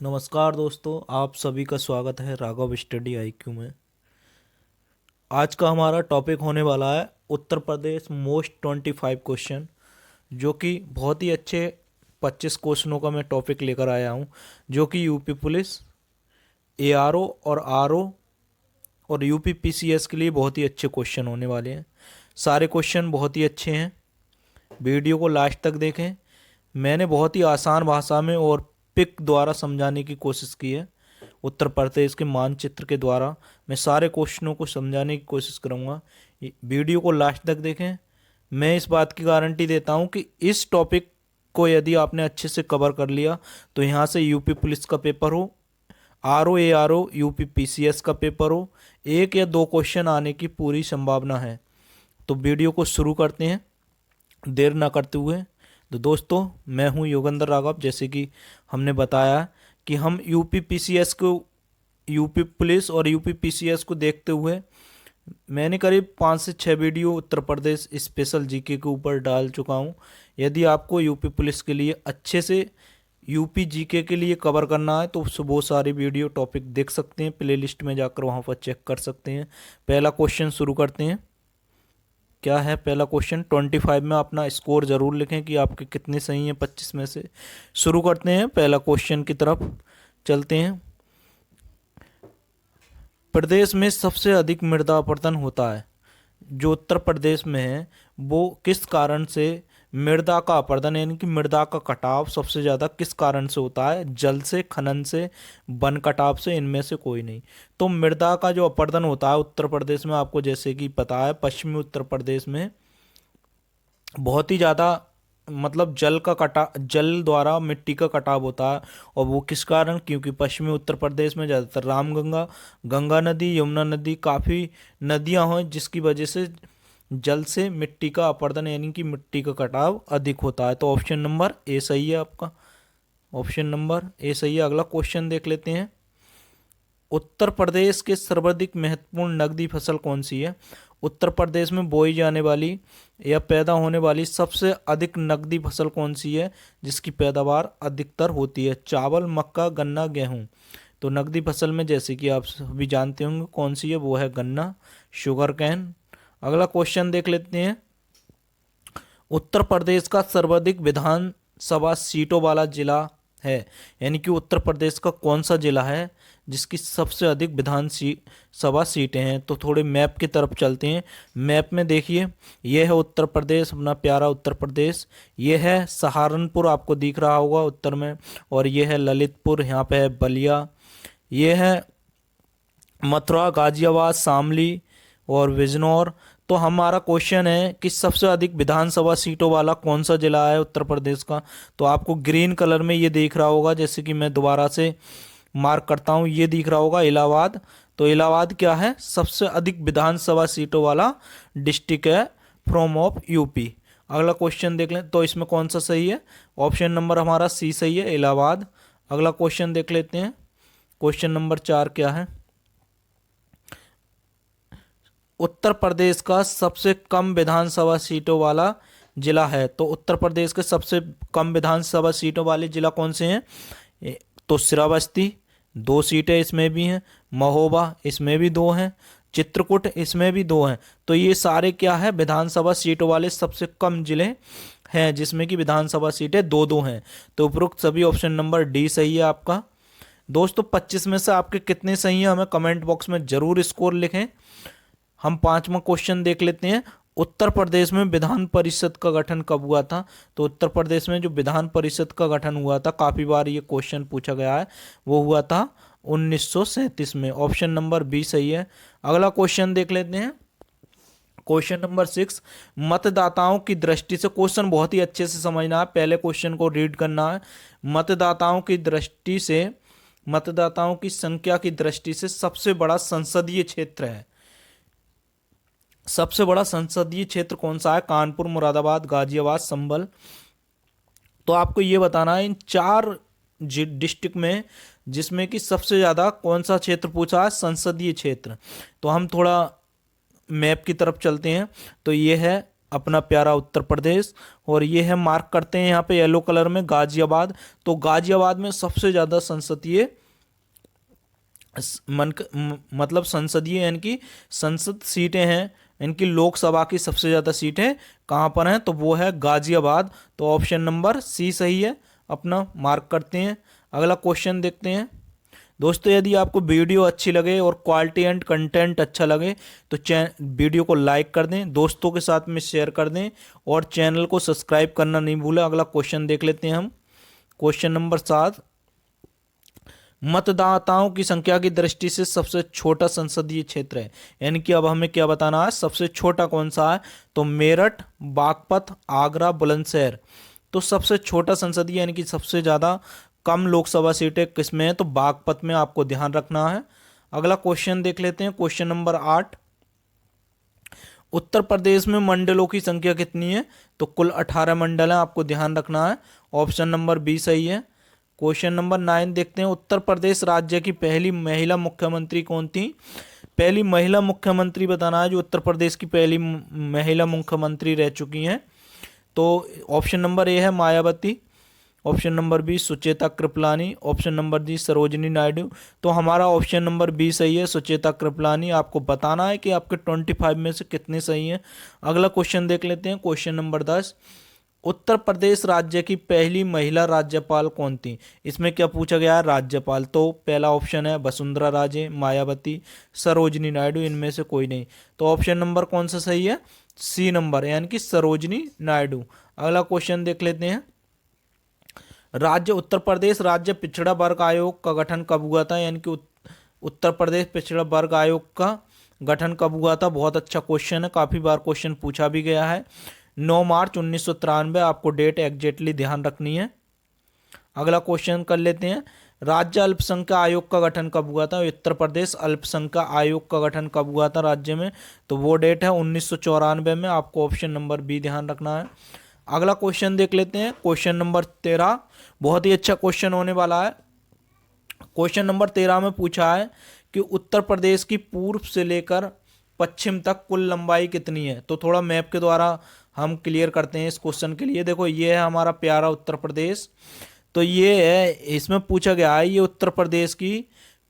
नमस्कार दोस्तों, आप सभी का स्वागत है राघव स्टडी आईक्यू में। आज का हमारा टॉपिक होने वाला है उत्तर प्रदेश मोस्ट 25 क्वेश्चन, जो कि बहुत ही अच्छे 25 क्वेश्चनों का मैं टॉपिक लेकर आया हूं, जो कि यूपी पुलिस, एआरओ और आरओ और यूपी पीसीएस के लिए बहुत ही अच्छे क्वेश्चन होने वाले हैं। सारे क्वेश्चन बहुत ही अच्छे हैं। वीडियो को लास्ट तक देखें। मैंने बहुत ही आसान भाषा में और पिक द्वारा समझाने की कोशिश की है। उत्तर प्रदेश के मानचित्र के द्वारा मैं सारे क्वेश्चनों को समझाने की कोशिश करूँगा। वीडियो को लास्ट तक देखें। मैं इस बात की गारंटी देता हूँ कि इस टॉपिक को यदि आपने अच्छे से कवर कर लिया तो यहाँ से यूपी पुलिस का पेपर हो, आरओ एआरओ यूपी पीसीएस का पेपर हो, एक या दो क्वेश्चन आने की पूरी संभावना है। तो वीडियो को शुरू करते हैं देर ना करते हुए। तो दोस्तों, मैं हूं योगेंद्र राघव। जैसे कि हमने बताया कि हम यूपी पीसीएस को, यूपी पुलिस और यूपी पीसीएस को देखते हुए मैंने करीब 5 से 6 video Uttar Pradesh special GK के ऊपर डाल चुका हूं। यदि आपको यूपी पुलिस के लिए अच्छे से यूपी जीके के लिए कवर करना है तो वो सारी वीडियो टॉपिक देख सकते हैं, प्लेलिस्ट में जाकर वहां पर चेक कर सकते हैं। पहला क्वेश्चन शुरू करते हैं। क्या है पहला क्वेश्चन? 25 में अपना स्कोर जरूर लिखें कि आपके कितने सही हैं 25 में से। शुरू करते हैं, पहला क्वेश्चन की तरफ चलते हैं। प्रदेश में सबसे अधिक मृदा अपरदन होता है, जो उत्तर प्रदेश में है, वो किस कारण से मृदा का अपरदन यानी कि मृदा का कटाव सबसे ज़्यादा किस कारण से होता है? जल से, खनन से, वन कटाव से, इनमें से कोई नहीं। तो मृदा का जो अपरदन होता है उत्तर प्रदेश में, आपको जैसे कि पता है, पश्चिमी उत्तर प्रदेश में बहुत ही ज़्यादा मतलब जल द्वारा मिट्टी का कटाव होता है। और वो किस कारण? क्योंकि पश्चिमी उत्तर प्रदेश में ज़्यादातर रामगंगा, गंगा नदी, यमुना नदी, काफ़ी नदियां हैं, जिसकी वजह से जल से मिट्टी का अपरदन यानी कि मिट्टी का कटाव अधिक होता है। तो ऑप्शन नंबर ए सही है आपका। ऑप्शन नंबर ए सही है। अगला क्वेश्चन देख लेते हैं। उत्तर प्रदेश के सर्वाधिक महत्वपूर्ण नकदी फसल कौन सी है? उत्तर प्रदेश में बोई जाने वाली या पैदा होने वाली सबसे अधिक नकदी फसल कौन सी है जिसकी पैदावार अधिकतर होती है? चावल, मक्का, गन्ना, गेहूं। तो नकदी फसल में जैसे कि आप सभी जानते होंगे कौन सी है, वो है गन्ना, शुगर कैन। अगला क्वेश्चन देख लेते हैं। उत्तर प्रदेश का सर्वाधिक विधानसभा सीटों वाला जिला है, यानी कि उत्तर प्रदेश का कौन सा जिला है जिसकी सबसे अधिक सभा सीटें हैं? तो थोड़े मैप की तरफ चलते हैं। मैप में देखिए, यह है उत्तर प्रदेश, अपना प्यारा उत्तर प्रदेश। यह है सहारनपुर, आपको दिख रहा होगा उत्तर में, और यह है ललितपुर, यहाँ पे है बलिया। यह है मथुरा, गाजियाबाद, शामली और बिजनौर। तो हमारा क्वेश्चन है कि सबसे अधिक विधानसभा सीटों वाला कौन सा जिला है उत्तर प्रदेश का? तो आपको ग्रीन कलर में ये दिख रहा होगा, जैसे कि मैं दोबारा से मार्क करता हूँ, ये दिख रहा होगा इलाहाबाद। तो इलाहाबाद क्या है? सबसे अधिक विधानसभा सीटों वाला डिस्ट्रिक्ट है फ्रॉम ऑफ यूपी। अगला क्वेश्चन देख लें, तो इसमें कौन सा सही है? ऑप्शन नंबर हमारा सी सही है, इलाहाबाद। अगला क्वेश्चन देख लेते हैं। क्वेश्चन नंबर 4 क्या है? उत्तर प्रदेश का सबसे कम विधानसभा सीटों वाला जिला है। तो उत्तर प्रदेश के सबसे कम विधानसभा सीटों वाले जिला कौन से हैं? तो श्रावस्ती, 2 सीटें इसमें भी हैं। महोबा, इसमें भी 2 हैं। चित्रकूट, इसमें भी 2 हैं। तो ये सारे क्या है? विधानसभा सीटों वाले सबसे कम जिले हैं, जिसमें कि विधानसभा सीटें 2-2 हैं। तो उपरोक्त सभी ऑप्शन नंबर डी सही है आपका। दोस्तों, 25 में से आपके कितने सही हैं हमें कमेंट बॉक्स में जरूर स्कोर लिखें। हम 5वां क्वेश्चन देख लेते हैं। उत्तर प्रदेश में विधान परिषद का गठन कब हुआ था? तो उत्तर प्रदेश में जो विधान परिषद का गठन हुआ था, काफी बार ये क्वेश्चन पूछा गया है, वो हुआ था 1937 में। ऑप्शन नंबर बी सही है। अगला क्वेश्चन देख लेते हैं। क्वेश्चन नंबर 6, मतदाताओं की दृष्टि से, क्वेश्चन बहुत ही अच्छे से समझना है, पहले क्वेश्चन को रीड करना है। मतदाताओं की दृष्टि से, मतदाताओं की संख्या की दृष्टि से सबसे बड़ा संसदीय क्षेत्र है, सबसे बड़ा संसदीय क्षेत्र कौन सा है? कानपुर, मुरादाबाद, गाजियाबाद, संभल। तो आपको ये बताना है इन 4 डिस्ट्रिक्ट में जिसमें कि सबसे ज़्यादा कौन सा क्षेत्र पूछा है? संसदीय क्षेत्र। तो हम थोड़ा मैप की तरफ चलते हैं। तो ये है अपना प्यारा उत्तर प्रदेश। और ये है, मार्क करते हैं यहाँ पे येलो कलर में, गाजियाबाद। तो गाजियाबाद में सबसे ज़्यादा संसदीय मतलब संसदीय यानी कि संसद सीटें हैं, इनकी लोकसभा की सबसे ज़्यादा सीटें कहाँ पर हैं, तो वो है गाजियाबाद। तो ऑप्शन नंबर सी सही है, अपना मार्क करते हैं। अगला क्वेश्चन देखते हैं। दोस्तों, यदि आपको वीडियो अच्छी लगे और क्वालिटी एंड कंटेंट अच्छा लगे तो वीडियो को लाइक कर दें, दोस्तों के साथ में शेयर कर दें और चैनल को सब्सक्राइब करना नहीं भूलें। अगला क्वेश्चन देख लेते हैं हम। क्वेश्चन नंबर 7, मतदाताओं की संख्या की दृष्टि से सबसे छोटा संसदीय क्षेत्र है, यानी कि अब हमें क्या बताना है, सबसे छोटा कौन सा है, तो मेरठ, बागपत, आगरा, बुलंदशहर। तो सबसे छोटा संसदीय यानी कि सबसे ज़्यादा कम लोकसभा सीटें किसमें है, तो बागपत में आपको ध्यान रखना है। अगला क्वेश्चन देख लेते हैं। क्वेश्चन नंबर 8, उत्तर प्रदेश में मंडलों की संख्या कितनी है, तो कुल 18 मंडल हैं, आपको ध्यान रखना है। ऑप्शन नंबर बी सही है। क्वेश्चन नंबर 9 देखते हैं। उत्तर प्रदेश राज्य की पहली महिला मुख्यमंत्री कौन थी। पहली महिला मुख्यमंत्री बताना है जो उत्तर प्रदेश की पहली महिला मुख्यमंत्री रह चुकी हैं। तो ऑप्शन नंबर ए है Mayawati, option number B Sucheta Kripalani, option number D Sarojini Naidu. तो हमारा ऑप्शन नंबर बी सही है, सुचेता कृपलानी। आपको बताना है कि आपके 25 में से कितने सही हैं। अगला क्वेश्चन देख लेते हैं। क्वेश्चन नंबर 10, उत्तर प्रदेश राज्य की पहली महिला राज्यपाल कौन थी। इसमें क्या पूछा गया है, राज्यपाल। तो पहला ऑप्शन है वसुंधरा राजे, मायावती, सरोजिनी नायडू, इनमें से कोई नहीं। तो ऑप्शन नंबर कौन सा सही है, सी नंबर, यानी कि सरोजिनी नायडू। अगला क्वेश्चन देख लेते हैं। राज्य उत्तर प्रदेश राज्य पिछड़ा वर्ग आयोग का गठन कब हुआ था, यानी कि उत्तर प्रदेश पिछड़ा वर्ग आयोग का गठन कब हुआ था। बहुत अच्छा क्वेश्चन है, काफ़ी बार क्वेश्चन पूछा भी गया है। 9 मार्च 1993, आपको डेट एग्जैक्टली ध्यान रखनी है। अगला क्वेश्चन कर लेते हैं। राज्य अल्पसंख्यक आयोग का गठन कब हुआ था। उत्तर प्रदेश अल्पसंख्यक आयोग का गठन कब हुआ था राज्य में, तो वो डेट है 1994 में। आपको ऑप्शन नंबर बी ध्यान रखना है। अगला क्वेश्चन देख लेते हैं। क्वेश्चन नंबर 13, बहुत ही अच्छा क्वेश्चन होने वाला है। क्वेश्चन नंबर 13 में पूछा है कि उत्तर प्रदेश की पूर्व से लेकर पश्चिम तक कुल लंबाई कितनी है। तो थोड़ा मैप के द्वारा हम क्लियर करते हैं इस क्वेश्चन के लिए। देखो, ये है हमारा प्यारा उत्तर प्रदेश। तो ये है, इसमें पूछा गया है ये उत्तर प्रदेश की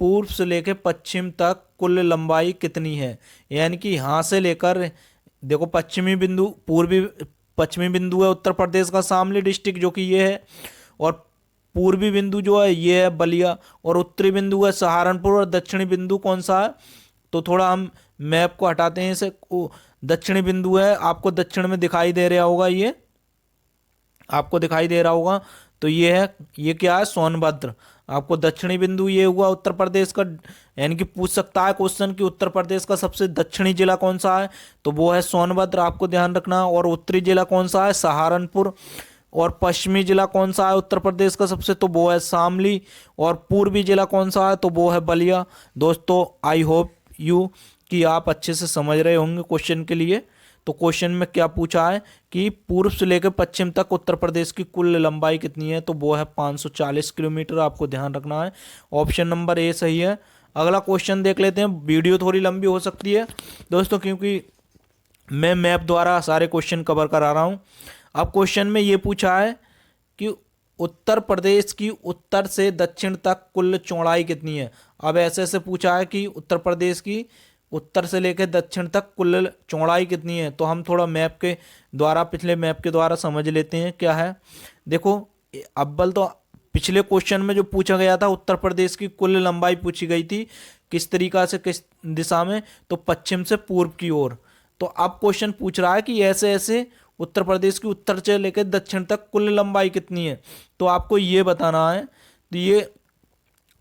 पूर्व से लेकर पश्चिम तक कुल लंबाई कितनी है, यानी कि यहाँ से लेकर, देखो पश्चिमी बिंदु, पूर्वी पश्चिमी बिंदु है उत्तर प्रदेश का शामली डिस्ट्रिक्ट जो कि ये है, और पूर्वी बिंदु जो है ये है बलिया, और उत्तरी बिंदु है सहारनपुर, और दक्षिणी बिंदु कौन सा है, तो थोड़ा हम मैप को हटाते हैं इसे। दक्षिणी बिंदु है, आपको दक्षिण में दिखाई दे रहा होगा, ये आपको दिखाई दे रहा होगा। तो ये है, ये क्या है, सोनभद्र। आपको दक्षिणी बिंदु ये हुआ उत्तर प्रदेश का, यानी कि पूछ सकता है क्वेश्चन कि उत्तर प्रदेश का सबसे दक्षिणी जिला कौन सा है, तो वो है सोनभद्र, आपको ध्यान रखना। और उत्तरी जिला कौन सा है, सहारनपुर। और पश्चिमी जिला कौन सा है उत्तर प्रदेश का सबसे, तो वो है शामली। और पूर्वी जिला कौन सा है, तो वो है बलिया। दोस्तों, आई होप यू कि आप अच्छे से समझ रहे होंगे क्वेश्चन के लिए। तो क्वेश्चन में क्या पूछा है कि पूर्व से लेकर पश्चिम तक उत्तर प्रदेश की कुल लंबाई कितनी है, तो वो है 540 किलोमीटर, आपको ध्यान रखना है। ऑप्शन नंबर ए सही है। अगला क्वेश्चन देख लेते हैं। वीडियो थोड़ी लंबी हो सकती है दोस्तों, क्योंकि मैं मैप द्वारा सारे क्वेश्चन कवर करा रहा हूँ। अब क्वेश्चन में ये पूछा है कि उत्तर प्रदेश की उत्तर से दक्षिण तक कुल चौड़ाई कितनी है। अब ऐसे ऐसे पूछा है कि उत्तर प्रदेश की उत्तर से लेकर दक्षिण तक कुल चौड़ाई कितनी है, तो हम थोड़ा मैप के द्वारा, पिछले मैप के द्वारा समझ लेते हैं क्या है। देखो, अव्वल तो पिछले क्वेश्चन में जो पूछा गया था उत्तर प्रदेश की कुल लंबाई पूछी गई थी, किस तरीका से, किस दिशा में, तो पश्चिम से पूर्व की ओर। तो अब क्वेश्चन पूछ रहा है कि ऐसे ऐसे उत्तर प्रदेश की उत्तर से लेकर दक्षिण तक कुल लंबाई कितनी है, तो आपको ये बताना है। तो ये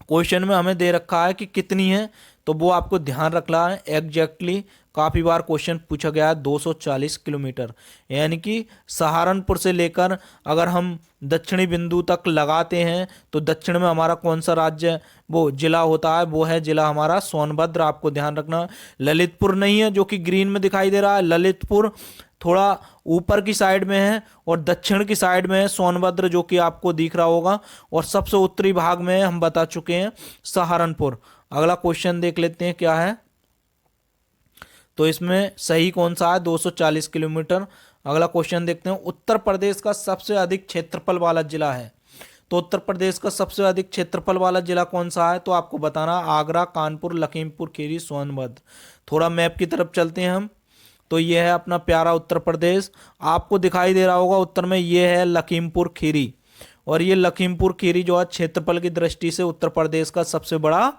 क्वेश्चन में हमें दे रखा है कि कितनी है, तो वो आपको ध्यान रखना है एग्जैक्टली। काफ़ी बार क्वेश्चन पूछा गया है 240 किलोमीटर, यानी कि सहारनपुर से लेकर अगर हम दक्षिणी बिंदु तक लगाते हैं तो दक्षिण में हमारा कौन सा राज्य, वो जिला होता है, वो है जिला हमारा सोनभद्र। आपको ध्यान रखना, ललितपुर नहीं है जो कि ग्रीन में दिखाई दे रहा है। ललितपुर थोड़ा ऊपर की साइड में है और दक्षिण की साइड में है सोनभद्र, जो कि आपको दिख रहा होगा। और सबसे उत्तरी भाग में हम बता चुके हैं सहारनपुर। अगला क्वेश्चन देख लेते हैं क्या है। तो इसमें सही कौन सा है? 240 किलोमीटर। अगला क्वेश्चन देखते हैं, उत्तर प्रदेश का सबसे अधिक क्षेत्रफल वाला जिला है। तो उत्तर प्रदेश का सबसे अधिक क्षेत्रफल वाला जिला कौन सा है? तो आपको बताना आगरा, कानपुर, लखीमपुर खीरी, सोनभद्र। थोड़ा मैप की तरफ चलते हैं हम। तो ये है अपना प्यारा उत्तर प्रदेश। आपको दिखाई दे रहा होगा उत्तर में, ये है लखीमपुर खीरी। और ये लखीमपुर खीरी जो है क्षेत्रफल की दृष्टि से उत्तर प्रदेश का सबसे बड़ा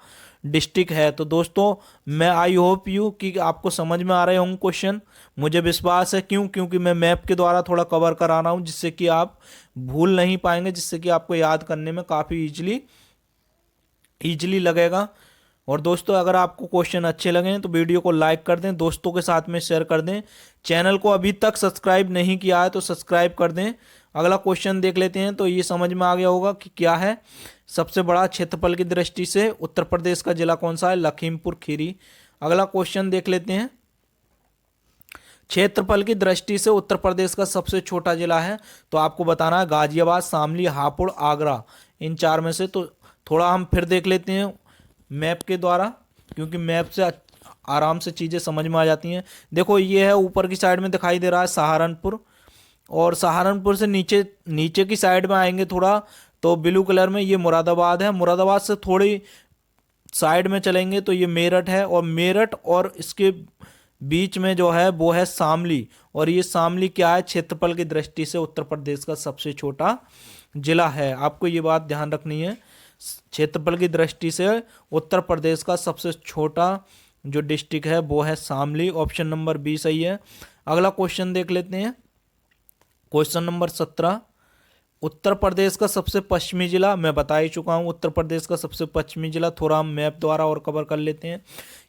डिस्ट्रिक्ट है। तो दोस्तों मैं आई होप यू कि आपको समझ में आ रहे होंगे क्वेश्चन। मुझे विश्वास है, क्यों? क्योंकि मैं मैप के द्वारा थोड़ा कवर करा रहा हूँ, जिससे कि आप भूल नहीं पाएंगे, जिससे कि आपको याद करने में काफ़ी इजीली लगेगा। और दोस्तों अगर आपको क्वेश्चन अच्छे लगे तो वीडियो को लाइक कर दें, दोस्तों के साथ में शेयर कर दें। चैनल को अभी तक सब्सक्राइब नहीं किया है तो सब्सक्राइब कर दें। अगला क्वेश्चन देख लेते हैं। तो ये समझ में आ गया होगा कि क्या है, सबसे बड़ा क्षेत्रफल की दृष्टि से उत्तर प्रदेश का जिला कौन सा है? लखीमपुर खीरी। अगला क्वेश्चन देख लेते हैं, क्षेत्रफल की दृष्टि से उत्तर प्रदेश का सबसे छोटा जिला है। तो आपको बताना है गाजियाबाद, शामली, हापुड़, आगरा, इन चार में से। तो थोड़ा हम फिर देख लेते हैं मैप के द्वारा, क्योंकि मैप से आराम से चीज़ें समझ में आ जाती हैं। देखो ये है ऊपर की साइड में दिखाई दे रहा है सहारनपुर, और सहारनपुर से नीचे नीचे की साइड में आएंगे थोड़ा तो ब्लू कलर में ये मुरादाबाद है। मुरादाबाद से थोड़ी साइड में चलेंगे तो ये मेरठ है, और मेरठ और इसके बीच में जो है वो है शामली। और ये शामली क्या है? क्षेत्रफल की दृष्टि से उत्तर प्रदेश का सबसे छोटा जिला है। आपको ये बात ध्यान रखनी है, क्षेत्रफल की दृष्टि से उत्तर प्रदेश का सबसे छोटा जो डिस्ट्रिक्ट है वो है शामली। ऑप्शन नंबर बी सही है। अगला क्वेश्चन देख लेते हैं, क्वेश्चन नंबर 17, उत्तर प्रदेश का सबसे पश्चिमी जिला। मैं बता ही चुका हूँ उत्तर प्रदेश का सबसे पश्चिमी जिला, थोड़ा हम मैप द्वारा और कवर कर लेते हैं।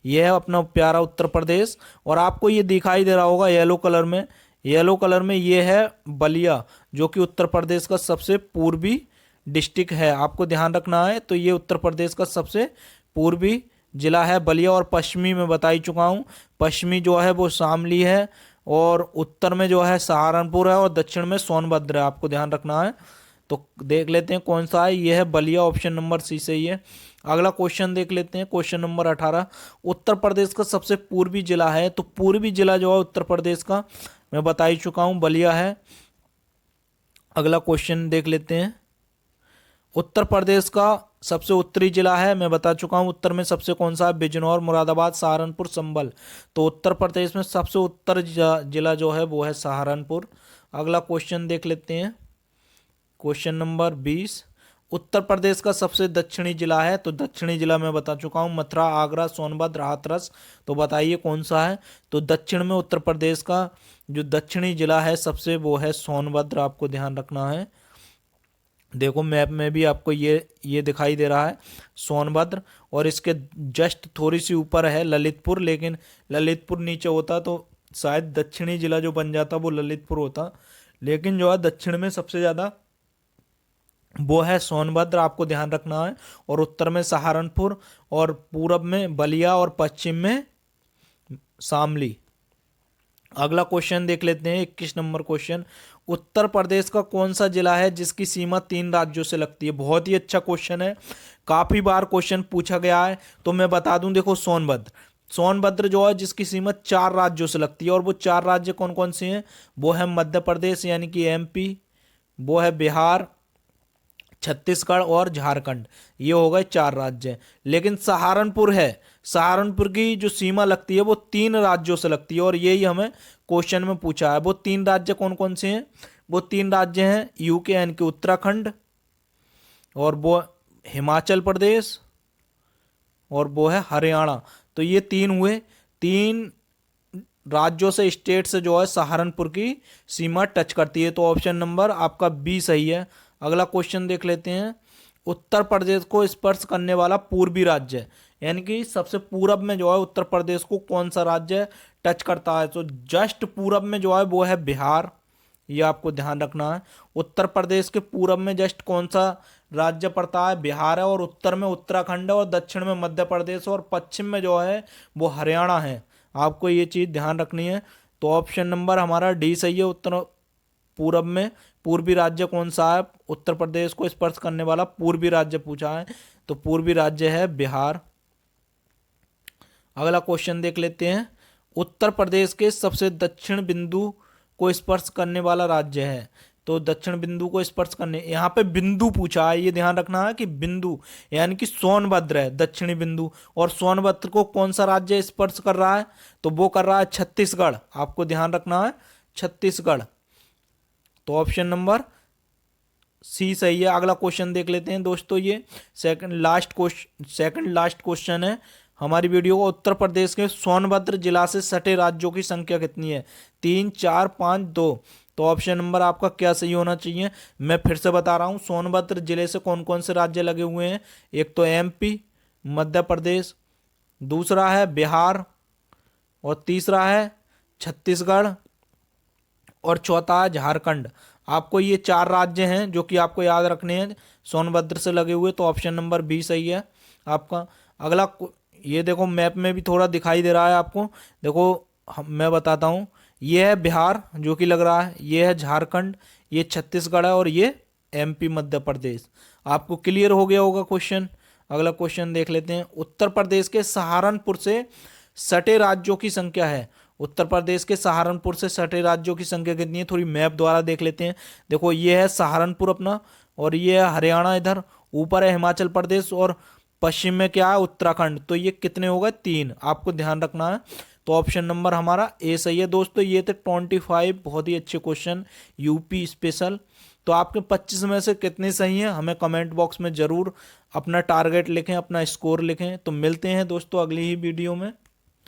यह है अपना प्यारा उत्तर प्रदेश, और आपको ये दिखाई दे रहा होगा येलो कलर में, येलो कलर में ये है बलिया, जो कि उत्तर प्रदेश का सबसे पूर्वी डिस्ट्रिक्ट है। आपको ध्यान रखना है। तो ये उत्तर प्रदेश का सबसे पूर्वी जिला है बलिया, और पश्चिमी में बता ही चुका हूँ, पश्चिमी जो है वो शामली है, और उत्तर में जो है सहारनपुर है, और दक्षिण में सोनभद्र है। आपको ध्यान रखना है। तो देख लेते हैं कौन सा है, ये है बलिया। ऑप्शन नंबर सी सही है। अगला क्वेश्चन देख लेते हैं, क्वेश्चन नंबर 18, उत्तर प्रदेश का सबसे पूर्वी जिला है। तो पूर्वी जिला जो है उत्तर प्रदेश का मैं बता ही चुका हूँ, बलिया है। अगला क्वेश्चन देख लेते हैं, उत्तर प्रदेश का सबसे उत्तरी जिला है। मैं बता चुका हूँ उत्तर में सबसे कौन सा है? बिजनौर, मुरादाबाद, सहारनपुर, संभल। तो उत्तर प्रदेश में सबसे उत्तर जिला जो है वो है सहारनपुर। अगला क्वेश्चन देख लेते हैं, क्वेश्चन नंबर 20, उत्तर प्रदेश का सबसे दक्षिणी जिला है। तो दक्षिणी जिला मैं बता चुका हूँ, मथुरा, आगरा, सोनभद्र, हाथरस। तो बताइए कौन सा है? तो दक्षिण में उत्तर प्रदेश का जो दक्षिणी जिला है सबसे, वो है सोनभद्र। आपको ध्यान रखना है। देखो मैप में भी आपको ये दिखाई दे रहा है सोनभद्र, और इसके जस्ट थोड़ी सी ऊपर है ललितपुर, लेकिन ललितपुर नीचे होता तो शायद दक्षिणी जिला जो बन जाता वो ललितपुर होता, लेकिन जो है दक्षिण में सबसे ज़्यादा वो है सोनभद्र। आपको ध्यान रखना है। और उत्तर में सहारनपुर, और पूरब में बलिया, और पश्चिम में शामली। अगला क्वेश्चन देख लेते हैं, 21 नंबर क्वेश्चन, उत्तर प्रदेश का कौन सा जिला है जिसकी सीमा 3 राज्यों से लगती है? बहुत ही अच्छा क्वेश्चन है, काफी बार क्वेश्चन पूछा गया है। तो मैं बता दूं, देखो सोनभद्र, सोनभद्र जो है जिसकी सीमा 4 राज्यों से लगती है, और वो 4 राज्य कौन कौन से हैं? वो है मध्य प्रदेश यानी कि एमपी, वो है बिहार, छत्तीसगढ़ और झारखंड। ये हो गए 4 राज्य। लेकिन सहारनपुर है, सहारनपुर की जो सीमा लगती है वो 3 राज्यों से लगती है, और यही हमें क्वेश्चन में पूछा है। वो 3 राज्य कौन कौन से हैं? वो 3 राज्य हैं यूके यानी कि उत्तराखंड, और वो हिमाचल प्रदेश, और वो है हरियाणा। तो ये 3 हुए, 3 राज्यों से, स्टेट से जो है सहारनपुर की सीमा टच करती है। तो ऑप्शन नंबर आपका बी सही है। अगला क्वेश्चन देख लेते हैं, उत्तर प्रदेश को स्पर्श करने वाला पूर्वी राज्य, यानी कि सबसे पूरब में जो है उत्तर प्रदेश को कौन सा राज्य टच करता है? तो जस्ट पूरब में जो है वो है बिहार। ये आपको ध्यान रखना है। उत्तर प्रदेश के पूरब में जस्ट कौन सा राज्य पड़ता है? बिहार है, और उत्तर में उत्तराखंड है, और दक्षिण में मध्य प्रदेश, और पश्चिम में जो है वो हरियाणा है। आपको ये चीज़ ध्यान रखनी है। तो ऑप्शन नंबर हमारा डी सही है। उत्तर पूरब में पूर्वी राज्य कौन सा है? उत्तर प्रदेश को स्पर्श करने वाला पूर्वी राज्य पूछा है, तो पूर्वी राज्य है बिहार। अगला क्वेश्चन देख लेते हैं, उत्तर प्रदेश के सबसे दक्षिण बिंदु को स्पर्श करने वाला राज्य है। तो दक्षिण बिंदु को स्पर्श करने, यहाँ पे बिंदु पूछा है, ये ध्यान रखना है कि बिंदु यानी कि सोनभद्र है दक्षिणी बिंदु, और सोनभद्र को कौन सा राज्य स्पर्श कर रहा है, तो वो कर रहा है छत्तीसगढ़। आपको ध्यान रखना है छत्तीसगढ़। तो ऑप्शन नंबर सी सही है। अगला क्वेश्चन देख लेते हैं दोस्तों, ये सेकंड लास्ट क्वेश्चन है हमारी वीडियो को। उत्तर प्रदेश के सोनभद्र जिला से सटे राज्यों की संख्या कितनी है, 3, 4, 5, 2। तो ऑप्शन नंबर आपका क्या सही होना चाहिए, मैं फिर से बता रहा हूँ। सोनभद्र जिले से कौन कौन से राज्य लगे हुए हैं, एक तो एमपी, मध्य प्रदेश, दूसरा है बिहार, और तीसरा है छत्तीसगढ़, और चौथा है झारखंड। आपको ये 4 राज्य हैं जो कि आपको याद रखने हैं, सोनभद्र से लगे हुए। तो ऑप्शन नंबर बी सही है आपका। अगला ये देखो, मैप में भी थोड़ा दिखाई दे रहा है आपको, देखो मैं बताता हूँ। ये है बिहार जो कि लग रहा है, ये है झारखंड, ये छत्तीसगढ़ है, और ये एमपी मध्य प्रदेश। आपको क्लियर हो गया होगा क्वेश्चन। अगला क्वेश्चन देख लेते हैं। उत्तर प्रदेश के सहारनपुर से सटे राज्यों की संख्या है। उत्तर प्रदेश के सहारनपुर से सटे राज्यों की संख्या कितनी है, थोड़ी मैप द्वारा देख लेते हैं। देखो ये है सहारनपुर अपना, और ये है हरियाणा, इधर ऊपर है हिमाचल प्रदेश, और पश्चिम में क्या है उत्तराखंड। तो ये कितने हो गए, 3। आपको ध्यान रखना है। तो ऑप्शन नंबर हमारा ए सही है दोस्तों। ये थे 25 बहुत ही अच्छे क्वेश्चन यूपी स्पेशल। तो आपके 25 में से कितने सही हैं, हमें कमेंट बॉक्स में ज़रूर अपना टारगेट लिखें, अपना स्कोर लिखें। तो मिलते हैं दोस्तों अगली ही वीडियो में।